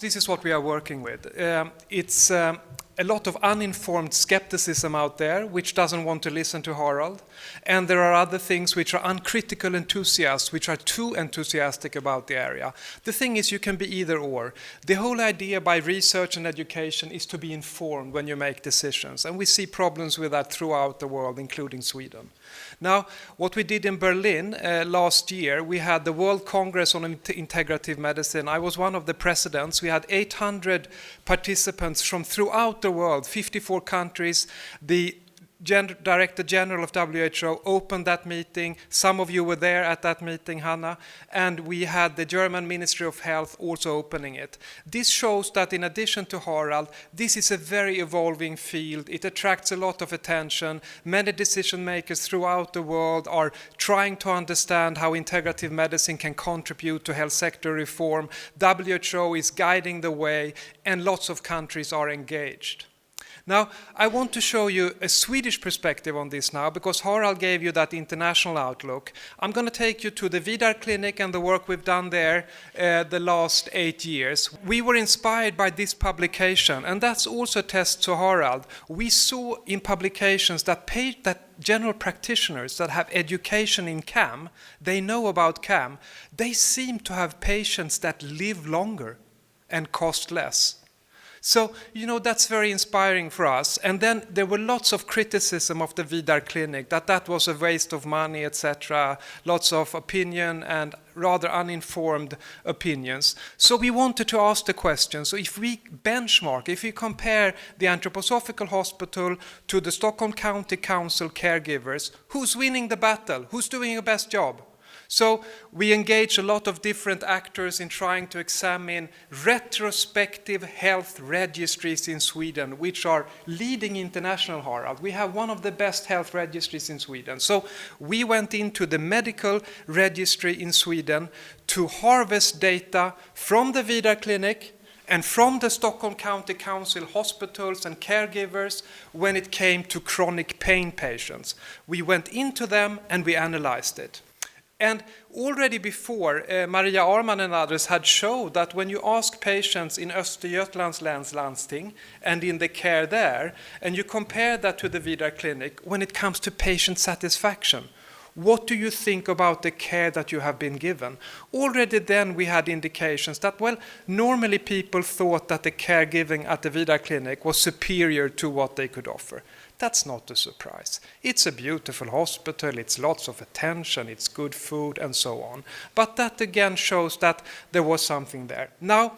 This is what we are working with. It's a lot of uninformed skepticism out there, which doesn't want to listen to Harald. And there are other things which are uncritical enthusiasts, which are too enthusiastic about the area. The thing is, you can be either or. The whole idea by research and education is to be informed when you make decisions. And we see problems with that throughout the world, including Sweden. Now, what we did in Berlin last year, we had the World Congress on Integrative Medicine. I was one of the presidents. We had 800 participants from throughout the world, 54 countries. The Director General of WHO opened that meeting. Some of you were there at that meeting, Hanna. And we had the German Ministry of Health also opening it. This shows that in addition to Harald, this is a very evolving field. It attracts a lot of attention. Many decision makers throughout the world are trying to understand how integrative medicine can contribute to health sector reform. WHO is guiding the way, and lots of countries are engaged. Now, I want to show you a Swedish perspective on this now, because Harald gave you that international outlook. I'm going to take you to the Vidar Clinic and the work we've done there the last 8 years. We were inspired by this publication, and that's also a test to Harald. We saw in publications that general practitioners that have education in CAM, they know about CAM, they seem to have patients that live longer and cost less. So, you know, that's very inspiring for us. And then there were lots of criticism of the Vidar Clinic, that was a waste of money, etc. Lots of opinion and rather uninformed opinions. So we wanted to ask the question, so if we benchmark, if we compare the Anthroposophical Hospital to the Stockholm County Council caregivers, who's winning the battle? Who's doing the best job? So we engage a lot of different actors in trying to examine retrospective health registries in Sweden, which are leading international, Harald. We have one of the best health registries in Sweden. So we went into the medical registry in Sweden to harvest data from the Vidar Clinic and from the Stockholm County Council hospitals and caregivers when it came to chronic pain patients. We went into them and we analyzed it. And already before, Maria Arman and others had showed that when you ask patients in Östergötlands läns landsting and in the care there, and you compare that to the Vidar Clinic, when it comes to patient satisfaction, what do you think about the care that you have been given? Already then we had indications that, well, normally people thought that the care given at the Vidar Clinic was superior to what they could offer. That's not a surprise. It's a beautiful hospital, it's lots of attention, it's good food and so on. But that again shows that there was something there. Now,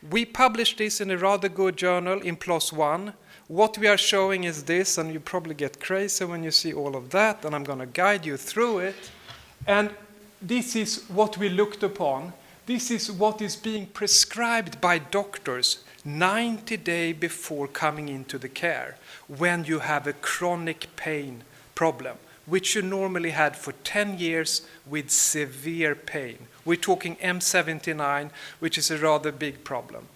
we published this in a rather good journal in PLOS ONE. What we are showing is this, and you probably get crazy when you see all of that, and I'm going to guide you through it. And this is what we looked upon. This is what is being prescribed by doctors 90 days before coming into the care, when you have a chronic pain problem, which you normally had for 10 years with severe pain. We're talking M79, which is a rather big problem.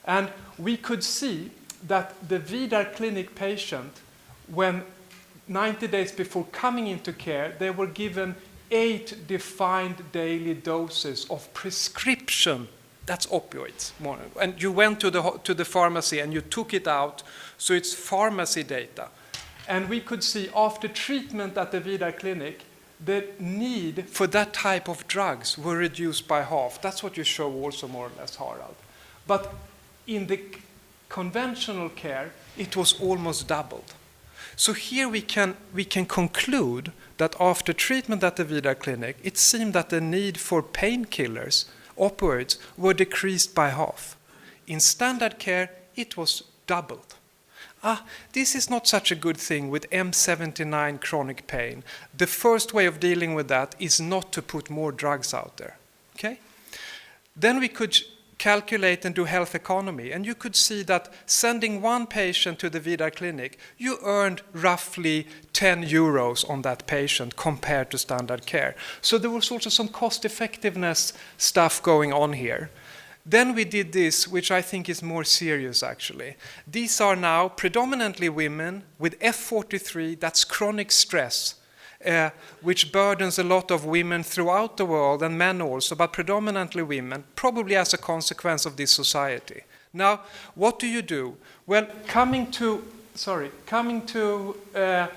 And we could see that the Vidar Clinic patient, when 90 days before coming into care, they were given 8 defined daily doses of prescription. That's opioids. And you went to the pharmacy and you took it out, so it's pharmacy data. And we could see after treatment at the Vidar Clinic, the need for that type of drugs were reduced by half. That's what you show also more or less, Harald. But in the conventional care, it was almost doubled. So here we can conclude that after treatment at the Vidar Clinic, it seemed that the need for painkillers, opioids, were decreased by half. In standard care, it was doubled. This is not such a good thing with M79 chronic pain. The first way of dealing with that is not to put more drugs out there. Okay? Then we could calculate and do health economy, and you could see that sending one patient to the Vidar Clinic, you earned roughly 10 euros on that patient compared to standard care. So there was also some cost effectiveness stuff going on here. Then we did this, which I think is more serious actually. These are now predominantly women with F43, that's chronic stress. which burdens a lot of women throughout the world, and men also, but predominantly women, probably as a consequence of this society. Now, what do? Well, coming to the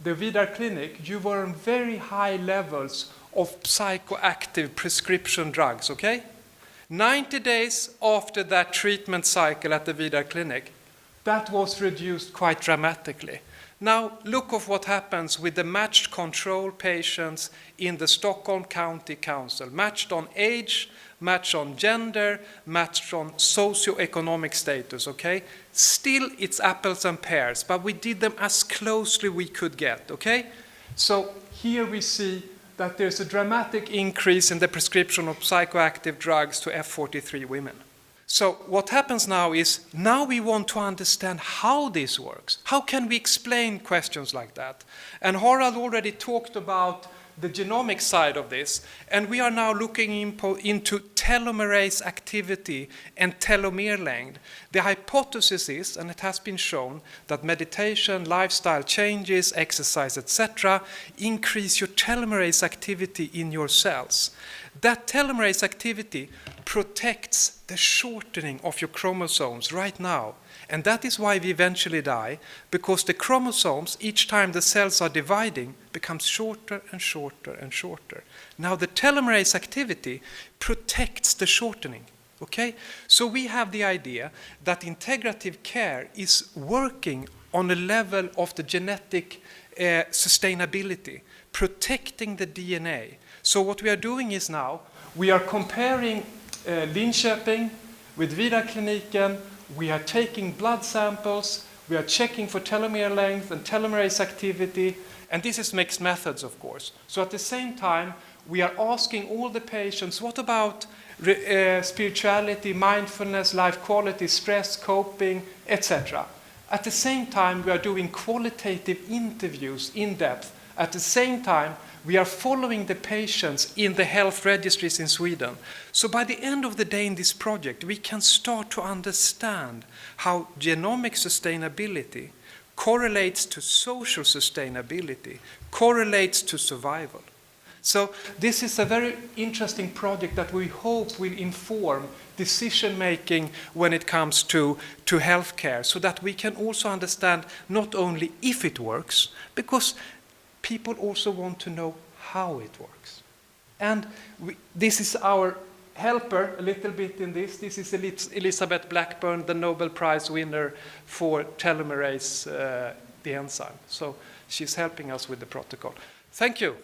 Vidar clinic, you were on very high levels of psychoactive prescription drugs, okay? 90 days after that treatment cycle at the Vidar clinic, that was reduced quite dramatically. Now, look of what happens with the matched control patients in the Stockholm County Council, matched on age, matched on gender, matched on socioeconomic status, okay? Still, it's apples and pears, but we did them as closely we could get, okay? So here we see that there's a dramatic increase in the prescription of psychoactive drugs to F43 women. So what happens now is, now we want to understand how this works. How can we explain questions like that? And Harald already talked about the genomic side of this, and we are now looking into telomerase activity and telomere length. The hypothesis is, and it has been shown, that meditation, lifestyle changes, exercise, etc., increase your telomerase activity in your cells. That telomerase activity protects the shortening of your chromosomes right now. And that is why we eventually die, because the chromosomes, each time the cells are dividing, becomes shorter and shorter and shorter. Now the telomerase activity protects the shortening. Okay? So we have the idea that integrative care is working on a level of the genetic sustainability, protecting the DNA. So what we are doing is now, we are comparing Linköping with Vidar-kliniken. We are taking blood samples, we are checking for telomere length and telomerase activity, and this is mixed methods, of course. So at the same time, we are asking all the patients, what about spirituality, mindfulness, life quality, stress, coping, etc. At the same time, we are doing qualitative interviews in depth. At the same time, we are following the patients in the health registries in Sweden. So by the end of the day in this project, we can start to understand how genomic sustainability correlates to social sustainability, correlates to survival. So this is a very interesting project that we hope will inform decision-making when it comes to healthcare, so that we can also understand not only if it works, because people also want to know how it works. And this is our helper a little bit in this. This is Elizabeth Blackburn, the Nobel Prize winner for telomerase, the enzyme. So she's helping us with the protocol. Thank you.